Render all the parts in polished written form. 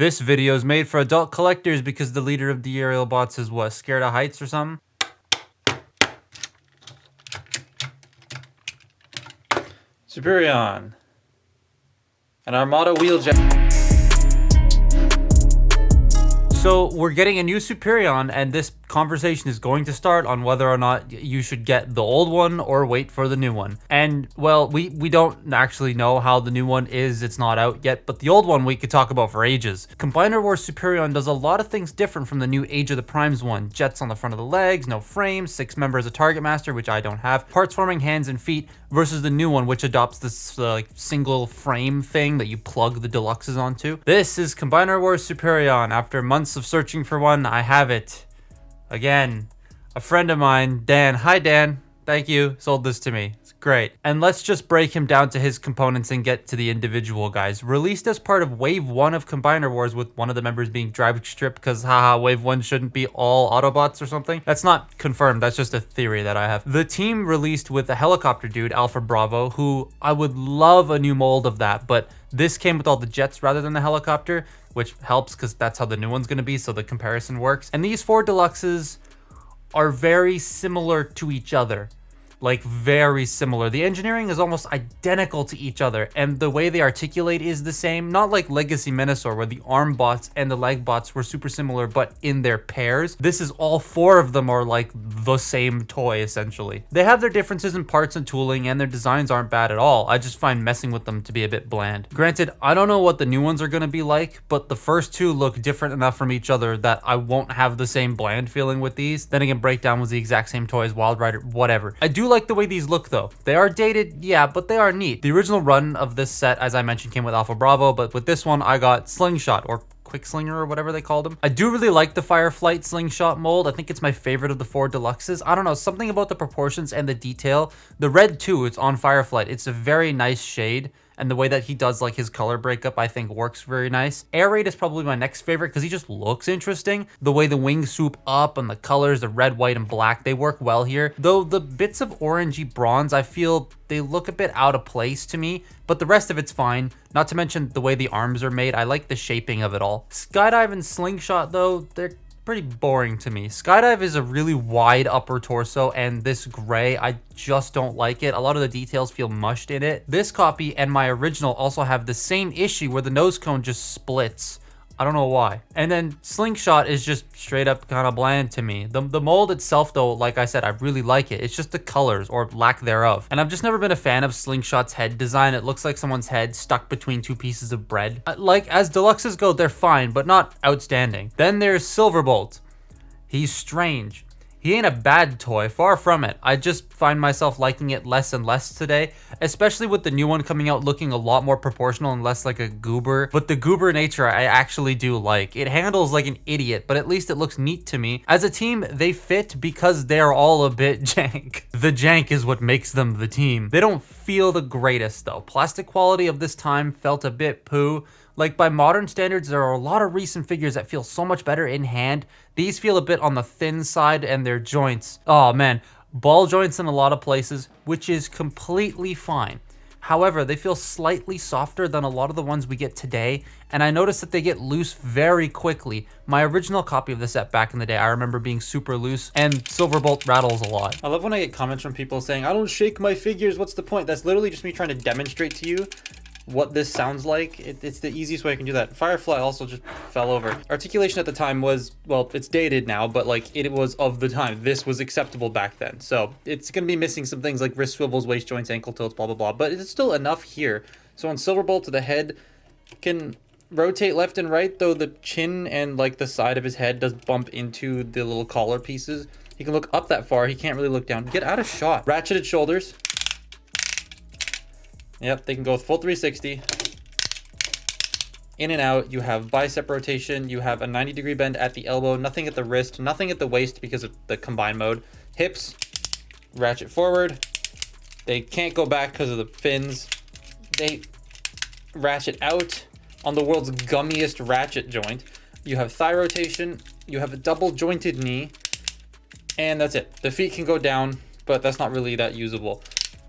This video is made for adult collectors because the leader of the Aerialbots is what, scared of heights or something? Superion. An Armada wheeljack. So we're getting a new Superion, and this conversation is going to start on whether or not you should get the old one or wait for the new one. And well, we don't actually know how the new one is. It's not out yet, but the old one we could talk about for ages. Combiner Wars Superion does a lot of things different from the new Age of the Primes one. Jets on the front of the legs, no frames, 6 members of Target Master, which I don't have, parts forming hands and feet, versus the new one, which adopts this like single frame thing that you plug the deluxes onto. This is Combiner Wars Superion. After months of searching for one, I have it. Again, a friend of mine, Dan. Hi, Dan. Thank you. Sold this to me. It's great. And let's just break him down to his components and get to the individual guys. Released as part of Wave 1 of Combiner Wars, with one of the members being drive stripped because haha, Wave 1 shouldn't be all Autobots or something. That's not confirmed. That's just a theory that I have. The team released with a helicopter dude, Alpha Bravo, who I would love a new mold of that, but this came with all the jets rather than the helicopter, which helps because that's how the new one's going to be, so the comparison works. And these 4 deluxes are very similar to each other. Like, very similar. The engineering is almost identical to each other, and the way they articulate is the same. Not like Legacy Minosaur, where the arm bots and the leg bots were super similar, but in their pairs. This is all 4 of them are like the same toy, essentially. They have their differences in parts and tooling, and their designs aren't bad at all. I just find messing with them to be a bit bland. Granted, I don't know what the new ones are going to be like, but the first 2 look different enough from each other that I won't have the same bland feeling with these. Then again, Breakdown was the exact same toy as Wild Rider, whatever. I do like the way these look though. They are dated, yeah, but they are neat. The original run of this set, as I mentioned, came with Alpha Bravo, but with this one I got Slingshot, or Quick Slinger, or whatever they called him. I do really like the Fireflight Slingshot mold. I think it's my favorite of the 4 deluxes. I don't know, something about the proportions and the detail. The red too, it's on Fireflight. It's a very nice shade, and the way that he does like his color breakup I think works very nice. Air Raid is probably my next favorite because he just looks interesting. The way the wings swoop up and the colors, the red, white, and black, they work well here. Though the bits of orangey bronze, I feel they look a bit out of place to me, but the rest of it's fine. Not to mention the way the arms are made. I like the shaping of it all. Skydive and Slingshot though, they're pretty boring to me. Skydive is a really wide upper torso, and this gray, I just don't like it. A lot of the details feel mushed in it. This copy and my original also have the same issue where the nose cone just splits. I don't know why. And then Slingshot is just straight up kind of bland to me. The mold itself though, like I said, I really like it. It's just the colors, or lack thereof. And I've just never been a fan of Slingshot's head design. It looks like someone's head stuck between 2 pieces of bread. Like, as deluxes go, they're fine, but not outstanding. Then there's Silverbolt. He's strange. He ain't a bad toy, far from it. I just find myself liking it less and less today, especially with the new one coming out looking a lot more proportional and less like a goober. But the goober nature I actually do like. It handles like an idiot, but at least it looks neat to me. As a team, they fit because they're all a bit jank. The jank is what makes them the team. They don't feel the greatest though. Plastic quality of this time felt a bit poo. Like, by modern standards, there are a lot of recent figures that feel so much better in hand. These feel a bit on the thin side, and their joints, oh man, ball joints in a lot of places, which is completely fine. However, they feel slightly softer than a lot of the ones we get today, and I noticed that they get loose very quickly. My original copy of the set back in the day, I remember being super loose, and Silverbolt rattles a lot. I love when I get comments from people saying, I don't shake my figures, what's the point? That's literally just me trying to demonstrate to you what this sounds like. It's the easiest way I can do that. Firefly also just fell over. Articulation at the time was, well, it's dated now, but like it was of the time. This was acceptable back then. So it's going to be missing some things like wrist swivels, waist joints, ankle tilts, blah, blah, blah. But it's still enough here. So on Silverbolt, the head can rotate left and right, though the chin and like the side of his head does bump into the little collar pieces. He can look up that far. He can't really look down. Get out of shot. Ratcheted shoulders. Yep, they can go with full 360. In and out, you have bicep rotation, you have a 90-degree bend at the elbow, nothing at the wrist, nothing at the waist because of the combined mode. Hips, ratchet forward. They can't go back because of the fins. They ratchet out on the world's gummiest ratchet joint. You have thigh rotation, you have a double jointed knee, and that's it. The feet can go down, but that's not really that usable.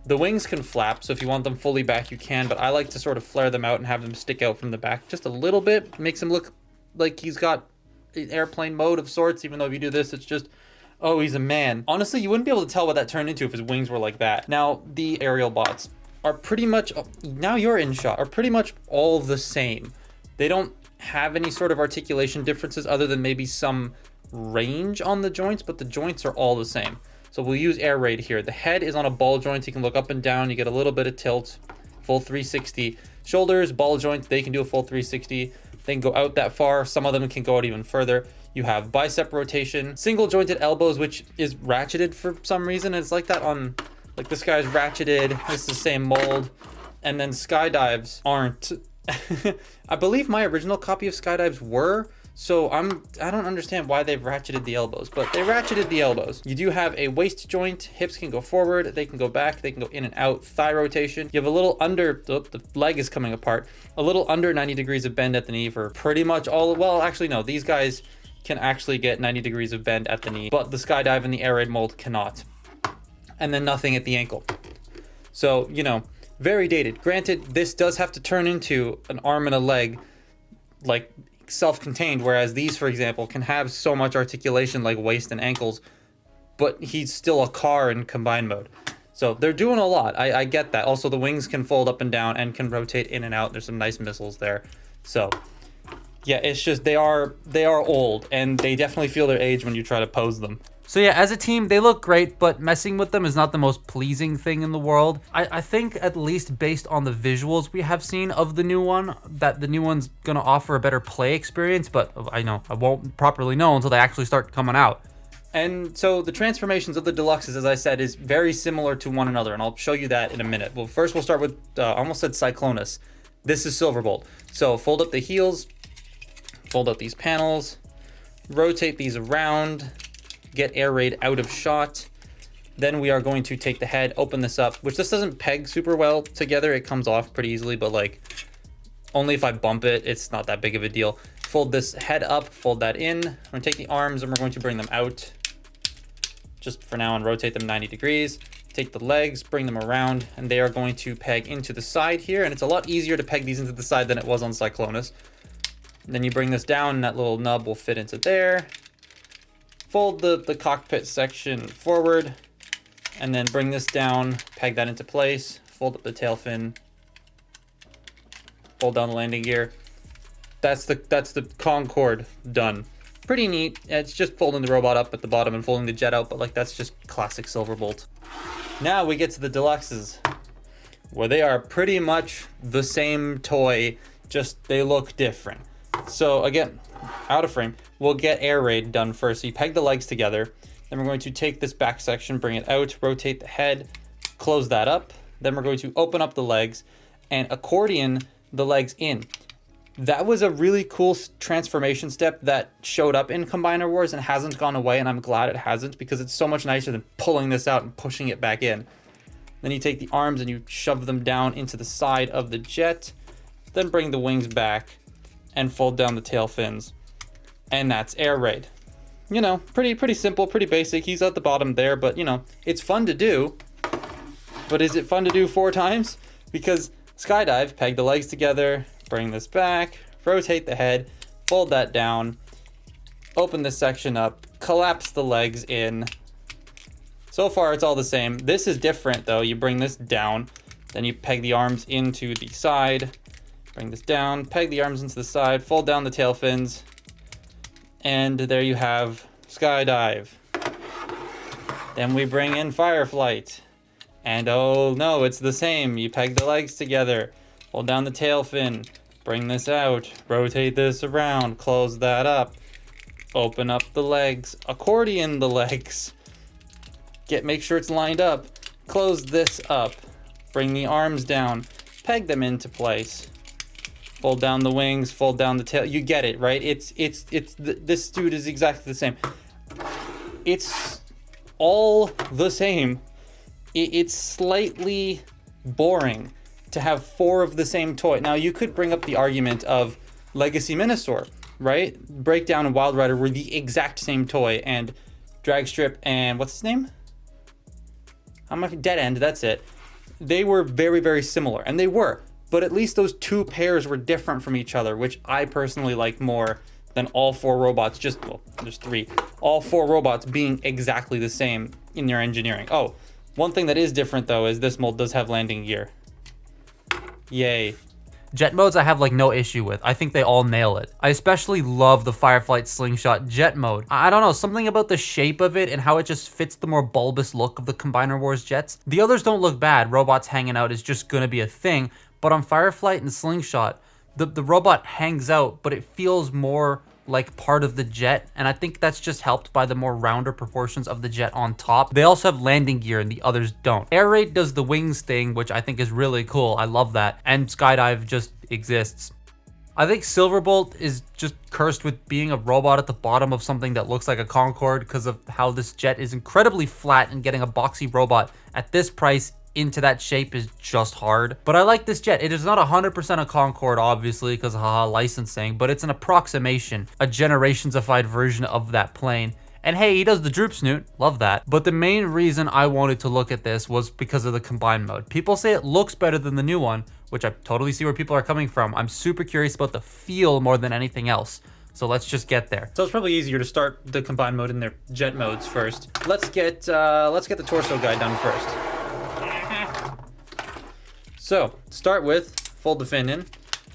The wings can flap, so if you want them fully back, you can, but I like to sort of flare them out and have them stick out from the back just a little bit. Makes them look like he's got an airplane mode of sorts, even though if you do this, it's just, oh, he's a man. Honestly, you wouldn't be able to tell what that turned into if his wings were like that. Now, the Aerialbots are pretty much, now you're in shot, are pretty much all the same. They don't have any sort of articulation differences other than maybe some range on the joints, but the joints are all the same. So we'll use air raid here. The head is on a ball joint. You can look up and down. You get a little bit of tilt, full 360. Shoulders, ball joints, they can do a full 360. They can go out that far. Some of them can go out even further. You have bicep rotation, single jointed elbows, which is ratcheted for some reason. It's like that on, like this guy's ratcheted. This is the same mold. And then skydives aren't. I believe my original copy of skydives were. So I don't understand why they've ratcheted the elbows, but they ratcheted the elbows. You do have a waist joint. Hips can go forward. They can go back. They can go in and out. Thigh rotation. You have a little under, the leg is coming apart. A little under 90 degrees of bend at the knee for pretty much all, well, actually no, these guys can actually get 90 degrees of bend at the knee, but the skydive and the air raid mold cannot. And then nothing at the ankle. So, you know, very dated. Granted, this does have to turn into an arm and a leg, like self-contained, whereas these, for example, can have so much articulation like waist and ankles, but he's still a car in combined mode. So they're doing a lot. I get that. Also, the wings can fold up and down and can rotate in and out. There's some nice missiles there. So yeah, it's just they are old, and they definitely feel their age when you try to pose them. So yeah, as a team, they look great, but messing with them is not the most pleasing thing in the world. I think, at least based on the visuals we have seen of the new one, that the new one's gonna offer a better play experience, but I know I won't properly know until they actually start coming out. And so the transformations of the deluxes, as I said, is very similar to one another, and I'll show you that in a minute. Well, first we'll start with, I almost said Cyclonus. This is Silverbolt. So fold up the heels, fold up these panels, rotate these around, get air raid out of shot. Then we are going to take the head, open this up, which this doesn't peg super well together. It comes off pretty easily, but like only if I bump it, it's not that big of a deal. Fold this head up, fold that in. We're gonna take the arms and we're going to bring them out just for now and rotate them 90 degrees. Take the legs, bring them around, and they are going to peg into the side here. And it's a lot easier to peg these into the side than it was on Cyclonus. And then you bring this down and that little nub will fit into there. Fold the cockpit section forward and then bring this down, peg that into place, fold up the tail fin, fold down the landing gear. That's the Concorde done. Pretty neat. It's just folding the robot up at the bottom and folding the jet out, but like that's just classic Silverbolt. Now we get to the deluxes, where they are pretty much the same toy, just they look different. So again, out of frame, we'll get air raid done first. So you peg the legs together. Then we're going to take this back section, bring it out, rotate the head, close that up. Then we're going to open up the legs and accordion the legs in. That was a really cool transformation step that showed up in Combiner Wars and hasn't gone away, and I'm glad it hasn't, because it's so much nicer than pulling this out and pushing it back in. Then you take the arms and you shove them down into the side of the jet, then bring the wings back and fold down the tail fins. And that's air raid. You know, pretty simple, pretty basic. He's at the bottom there, but you know, it's fun to do. But is it fun to do 4 times? Because skydive, peg the legs together, bring this back, rotate the head, fold that down, open this section up, collapse the legs in. So far it's all the same. This is different though. You bring this down, then you peg the arms into the side, bring this down, peg the arms into the side, fold down the tail fins, and there you have skydive. Then we bring in fireflight, and oh no, it's the same. You peg the legs together, hold down the tail fin, bring this out, rotate this around, close that up, open up the legs, accordion the legs, make sure it's lined up, close this up, bring the arms down, peg them into place, fold down the wings, fold down the tail. You get it, right? This dude is exactly the same. It's all the same. It's slightly boring to have 4 of the same toy. Now, you could bring up the argument of Legacy Minosaur, right? Breakdown and Wild Rider were the exact same toy, and Dragstrip and what's his name? Dead End, that's it. They were very, very similar, and they were. But at least those 2 pairs were different from each other, which I personally like more than all 4 robots, well, there's 3, all 4 robots being exactly the same in their engineering. Oh, one thing that is different though is this mold does have landing gear. Yay. Jet modes I have like no issue with. I think they all nail it. I especially love the Fireflight Slingshot jet mode. I don't know, something about the shape of it and how it just fits the more bulbous look of the Combiner Wars jets. The others don't look bad. Robots hanging out is just gonna be a thing, but on Fireflight and Slingshot, the robot hangs out, but it feels more like part of the jet, and I think that's just helped by the more rounder proportions of the jet on top. They also have landing gear and the others don't. Air Raid does the wings thing, which I think is really cool. I love that. And Skydive just exists. I think Silverbolt is just cursed with being a robot at the bottom of something that looks like a Concorde because of how this jet is incredibly flat, and getting a boxy robot at this price into that shape is just hard. But I like this jet. It is not 100% a Concorde, obviously, because haha, licensing, but it's an approximation, a generationsified version of that plane. And hey, he does the droop snoot, love that. But the main reason I wanted to look at this was because of the combined mode. People say it looks better than the new one, which I totally see where people are coming from. I'm super curious about the feel more than anything else. So let's just get there. So it's probably easier to start the combined mode in their jet modes first. Let's get the torso guy done first. So, start with, fold the fin in,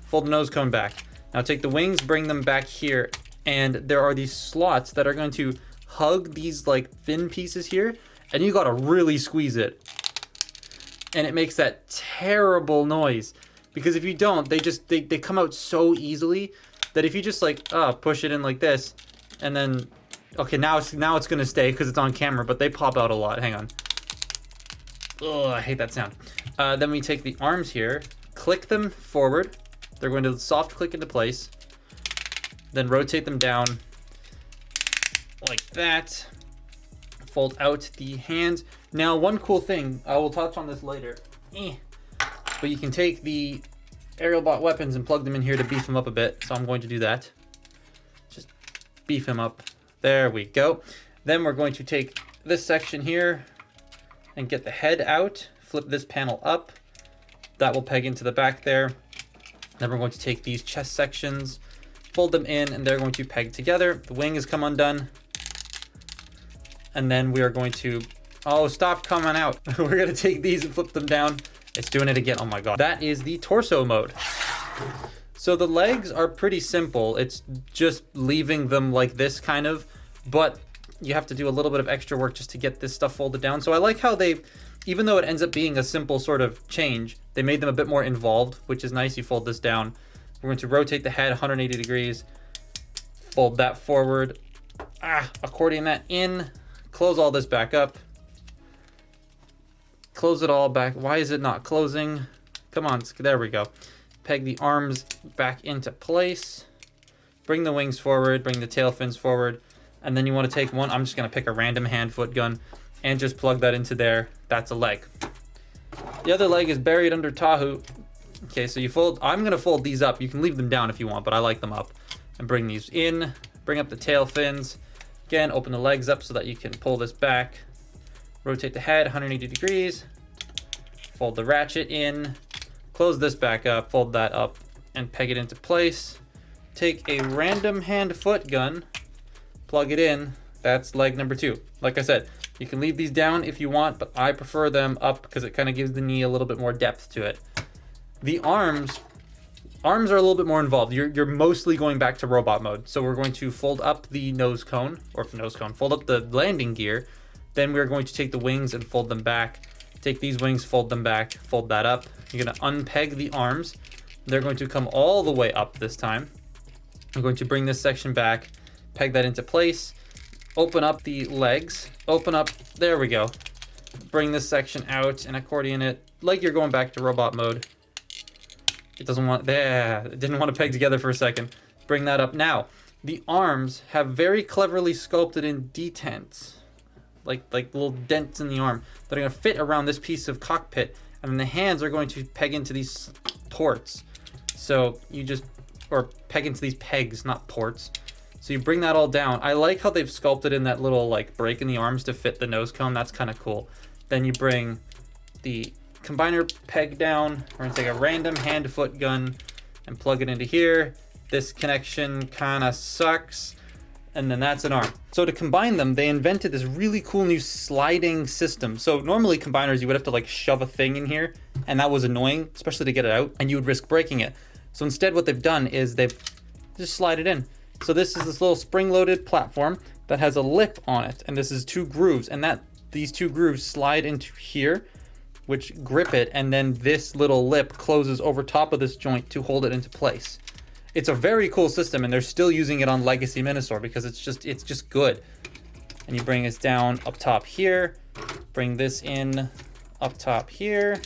fold the nose cone back. Now take the wings, bring them back here, and there are these slots that are going to hug these like fin pieces here, and you gotta really squeeze it. And it makes that terrible noise, because if you don't, they come out so easily that if you just like push it in like this, and then, okay, now it's gonna stay because it's on camera, but they pop out a lot. Hang on. Oh, I hate that sound. Then we take the arms here, click them forward. They're going to soft click into place. Then rotate them down like that. Fold out the hands. Now, one cool thing, I will touch on this later, but you can take the Aerialbot weapons and plug them in here to beef them up a bit. So I'm going to do that. Just beef him up. There we go. Then we're going to take this section here and get the head out. Flip this panel up. That will peg into the back there. Then we're going to take these chest sections, fold them in, and they're going to peg together. The wing has come undone. And then we are going to, oh, stop coming out. We're going to take these and flip them down. It's doing it again. Oh my God. That is the torso mode. So the legs are pretty simple. It's just leaving them like this kind of, but you have to do a little bit of extra work just to get this stuff folded down. So I like how they, even though it ends up being a simple sort of change, they made them a bit more involved, which is nice. You fold this down. We're going to rotate the head 180 degrees, fold that forward, accordion that in, close all this back up, close it all back. Why is it not closing? Come on, there we go. Peg the arms back into place, bring the wings forward, bring the tail fins forward, and then you want to take one, I'm just going to pick a random hand foot gun and just plug that into there. That's a leg. The other leg is buried under Tahoe. Okay, so you fold, I'm going to fold these up. You can leave them down if you want, but I like them up. And bring these in, bring up the tail fins. Again, open the legs up so that you can pull this back. Rotate the head 180 degrees. Fold the ratchet in. Close this back up, fold that up, and peg it into place. Take a random hand foot gun, plug it in. That's leg number 2. Like I said, you can leave these down if you want, but I prefer them up because it kind of gives the knee a little bit more depth to it. The arms are a little bit more involved. You're mostly going back to robot mode. So we're going to fold up the fold up the landing gear. Then we're going to take the wings and fold them back. Take these wings, fold them back, fold that up. You're going to unpeg the arms. They're going to come all the way up this time. I'm going to bring this section back, peg that into place, open up the legs, open up, there we go. Bring this section out and accordion it like you're going back to robot mode. It doesn't want, there, it didn't want to peg together for a second. Bring that up. Now, the arms have very cleverly sculpted in detents, like little dents in the arm that are going to fit around this piece of cockpit. And then the hands are going to peg into these ports. So you just, or peg into these pegs, not ports. So you bring that all down. I like how they've sculpted in that little like break in the arms to fit the nose cone. That's kind of cool. Then you bring the combiner peg down. We're gonna take a random hand foot gun and plug it into here. This connection kind of sucks. And then that's an arm. So to combine them, they invented this really cool new sliding system. So normally combiners, you would have to like shove a thing in here, and that was annoying, especially to get it out, and you would risk breaking it. So instead what they've done is they've just slide it in. So this is this little spring-loaded platform that has a lip on it, and this is 2 grooves, and these 2 grooves slide into here, which grip it, and then this little lip closes over top of this joint to hold it into place. It's a very cool system, and they're still using it on Legacy Minosaur because it's just good. And you bring this down up top here, bring this in up top here,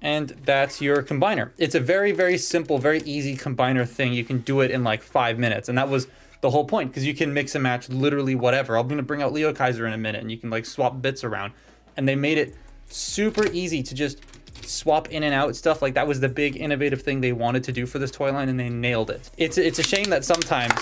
and that's your combiner. It's a very, very simple, very easy combiner thing. You can do it in like 5 minutes, and that was the whole point, because you can mix and match literally whatever. I'm gonna bring out Leo Kaiser in a minute, and you can like swap bits around, and they made it super easy to just swap in and out stuff. Like that was the big innovative thing they wanted to do for this toy line, and they nailed it. It's a shame that sometimes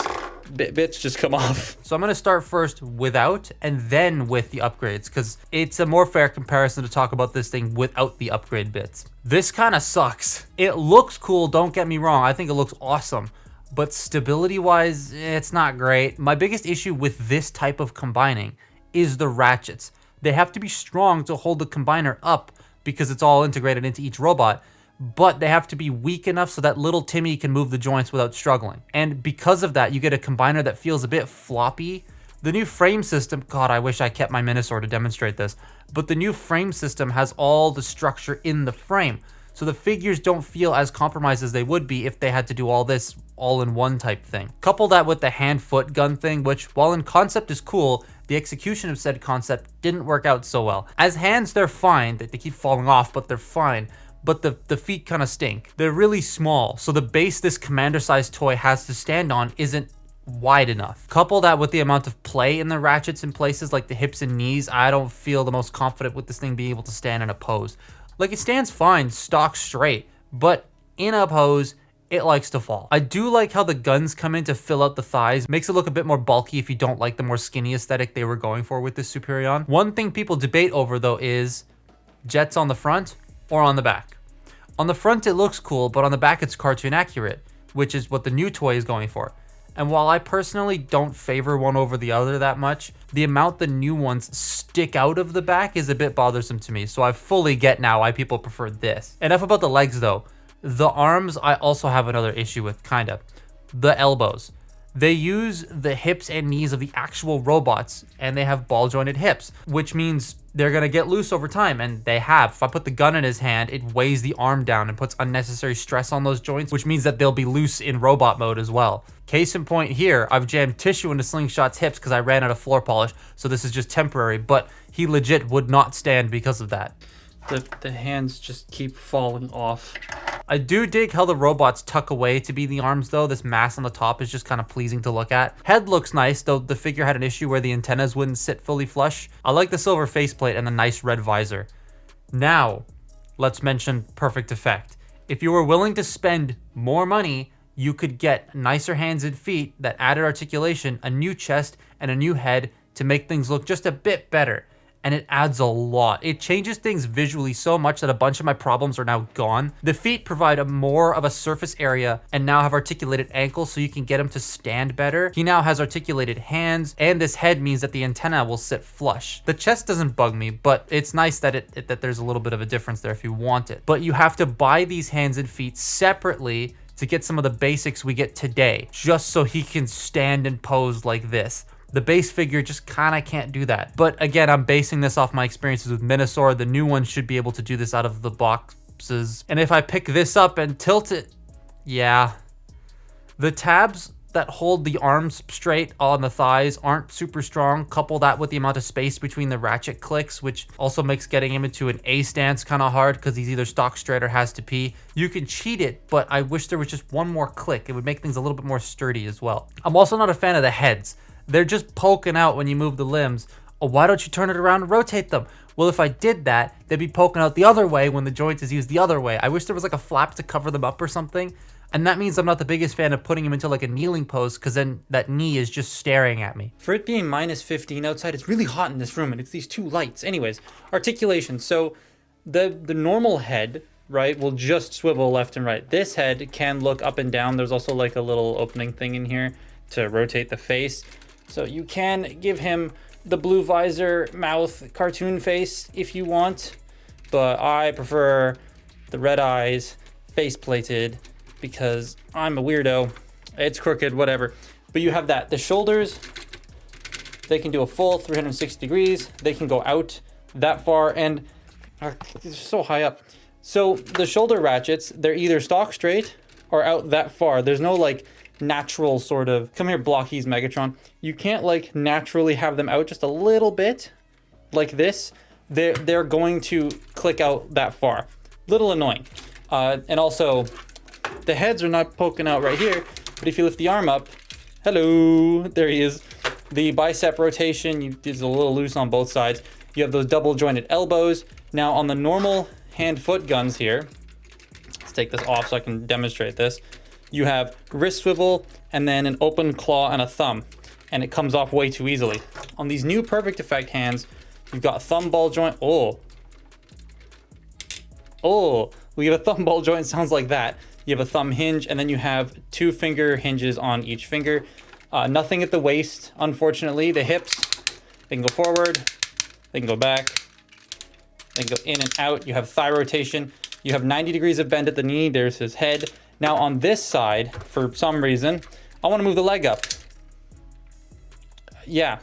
bits just come off. So I'm gonna start first without and then with the upgrades, because it's a more fair comparison to talk about this thing without the upgrade bits. This kind of sucks. It looks cool, don't get me wrong, I think it looks awesome, but stability wise, it's not great. My biggest issue with this type of combining is the ratchets. They have to be strong to hold the combiner up because it's all integrated into each robot, but they have to be weak enough so that little Timmy can move the joints without struggling. And because of that, you get a combiner that feels a bit floppy. The new frame system, God, I wish I kept my Minosaur to demonstrate this, but the new frame system has all the structure in the frame, so the figures don't feel as compromised as they would be if they had to do all this all-in-one type thing. Couple that with the hand-foot gun thing, which, while in concept is cool, the execution of said concept didn't work out so well. As hands, they're fine. They keep falling off, but they're fine. But the feet kind of stink. They're really small, so the base this commander-sized toy has to stand on isn't wide enough. Couple that with the amount of play in the ratchets in places like the hips and knees, I don't feel the most confident with this thing being able to stand in a pose. Like, it stands fine, stock straight, but in a pose, it likes to fall. I do like how the guns come in to fill out the thighs. Makes it look a bit more bulky if you don't like the more skinny aesthetic they were going for with this Superion. One thing people debate over though is jets on the front or on the back. On the front it looks cool, but on the back it's cartoon accurate, which is what the new toy is going for. And while I personally don't favor one over the other that much, the amount the new ones stick out of the back is a bit bothersome to me, so I fully get now why people prefer this. Enough about the legs though. The arms I also have another issue with, kinda. The elbows. They use the hips and knees of the actual robots, and they have ball jointed hips, which means they're gonna get loose over time, and they have. If I put the gun in his hand, it weighs the arm down and puts unnecessary stress on those joints, which means that they'll be loose in robot mode as well. Case in point here, I've jammed tissue into Slingshot's hips because I ran out of floor polish, so this is just temporary, but he legit would not stand because of that. The hands just keep falling off. I do dig how the robots tuck away to be the arms though. This mass on the top is just kind of pleasing to look at. Head looks nice, though the figure had an issue where the antennas wouldn't sit fully flush. I like the silver faceplate and the nice red visor. Now, let's mention perfect effect. If you were willing to spend more money, you could get nicer hands and feet that added articulation, a new chest, and a new head to make things look just a bit better. And it adds a lot. It changes things visually so much that a bunch of my problems are now gone. The feet provide more of a surface area and now have articulated ankles so you can get him to stand better. He now has articulated hands, and this head means that the antenna will sit flush. The chest doesn't bug me, but it's nice that that there's a little bit of a difference there if you want it. But you have to buy these hands and feet separately to get some of the basics we get today, just so he can stand and pose like this. The base figure just kind of can't do that. But again, I'm basing this off my experiences with Minosaur. The new one should be able to do this out of the boxes. And if I pick this up and tilt it, yeah. The tabs that hold the arms straight on the thighs aren't super strong. Couple that with the amount of space between the ratchet clicks, which also makes getting him into an A stance kind of hard because he's either stock straight or has to pee. You can cheat it, but I wish there was just one more click. It would make things a little bit more sturdy as well. I'm also not a fan of the heads. They're just poking out when you move the limbs. Oh, why don't you turn it around and rotate them? Well, if I did that, they'd be poking out the other way when the joint is used the other way. I wish there was like a flap to cover them up or something. And that means I'm not the biggest fan of putting him into like a kneeling pose, because then that knee is just staring at me. For it being minus 15 outside, it's really hot in this room, and it's these two lights. Anyways, articulation. So the normal head right, will just swivel left and right. This head can look up and down. There's also like a little opening thing in here to rotate the face. So you can give him the blue visor mouth cartoon face if you want, but I prefer the red eyes face plated because I'm a weirdo. It's crooked, whatever. But you have that. The shoulders, they can do a full 360 degrees. They can go out that far, and it's so high up. So the shoulder ratchets, they're either stock straight or out that far. There's no like natural sort of, come here Blockies Megatron. You can't like naturally have them out just a little bit like this. They're going to click out that far. Little annoying. And also the heads are not poking out right here, but if you lift the arm up, hello, there he is. The bicep rotation is a little loose on both sides. You have those double jointed elbows. Now on the normal hand foot guns here, let's take this off so I can demonstrate this. You have wrist swivel and then an open claw and a thumb, and it comes off way too easily. On these new Perfect Effect hands, you've got a thumb ball joint. We have a thumb ball joint, sounds like that. You have a thumb hinge, and then you have 2 finger hinges on each finger. Nothing at the waist, unfortunately. The hips, they can go forward, they can go back, they can go in and out. You have thigh rotation. You have 90 degrees of bend at the knee. There's his head. Now on this side, for some reason, I want to move the leg up. Yeah,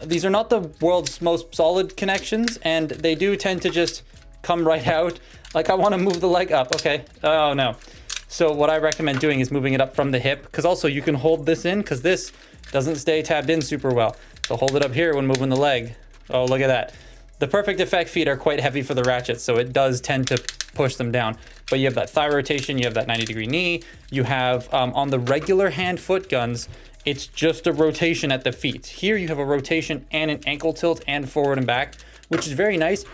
these are not the world's most solid connections, and they do tend to just come right out. Like, I want to move the leg up. Okay. Oh, no. So what I recommend doing is moving it up from the hip, because also you can hold this in, because this doesn't stay tabbed in super well. So hold it up here when moving the leg. Oh, look at that. The Perfect Effect feet are quite heavy for the ratchets, so it does tend to push them down. But you have that thigh rotation, you have that 90-degree knee, you have, on the regular hand-foot guns, it's just a rotation at the feet. Here you have a rotation and an ankle tilt and forward and back, which is very nice,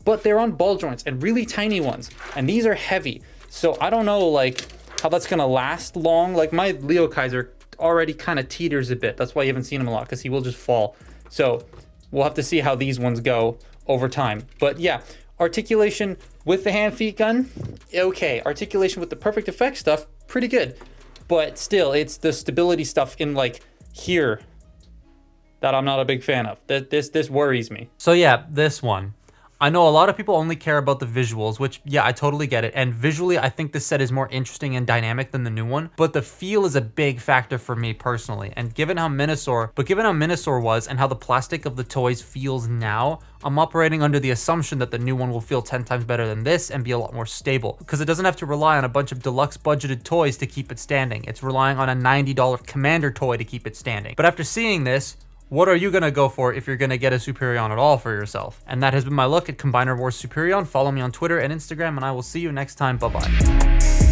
but they're on ball joints and really tiny ones, and these are heavy. So I don't know like how that's gonna last long. Like my Leo Kaiser already kind of teeters a bit. That's why you haven't seen him a lot, because he will just fall. So we'll have to see how these ones go over time. But yeah, articulation with the hand feet gun, okay. Articulation with the Perfect Effect stuff, pretty good. But still, it's the stability stuff in like here that I'm not a big fan of. This worries me. So yeah, this one. I know a lot of people only care about the visuals, which, yeah, I totally get it. And visually, I think this set is more interesting and dynamic than the new one. But the feel is a big factor for me personally. And given how Minosaur was and how the plastic of the toys feels now, I'm operating under the assumption that the new one will feel 10 times better than this and be a lot more stable. Because it doesn't have to rely on a bunch of deluxe budgeted toys to keep it standing. It's relying on a $90 Commander toy to keep it standing. But after seeing this, what are you going to go for if you're going to get a Superion at all for yourself? And that has been my look at Combiner Wars Superion. Follow me on Twitter and Instagram, and I will see you next time. Bye-bye.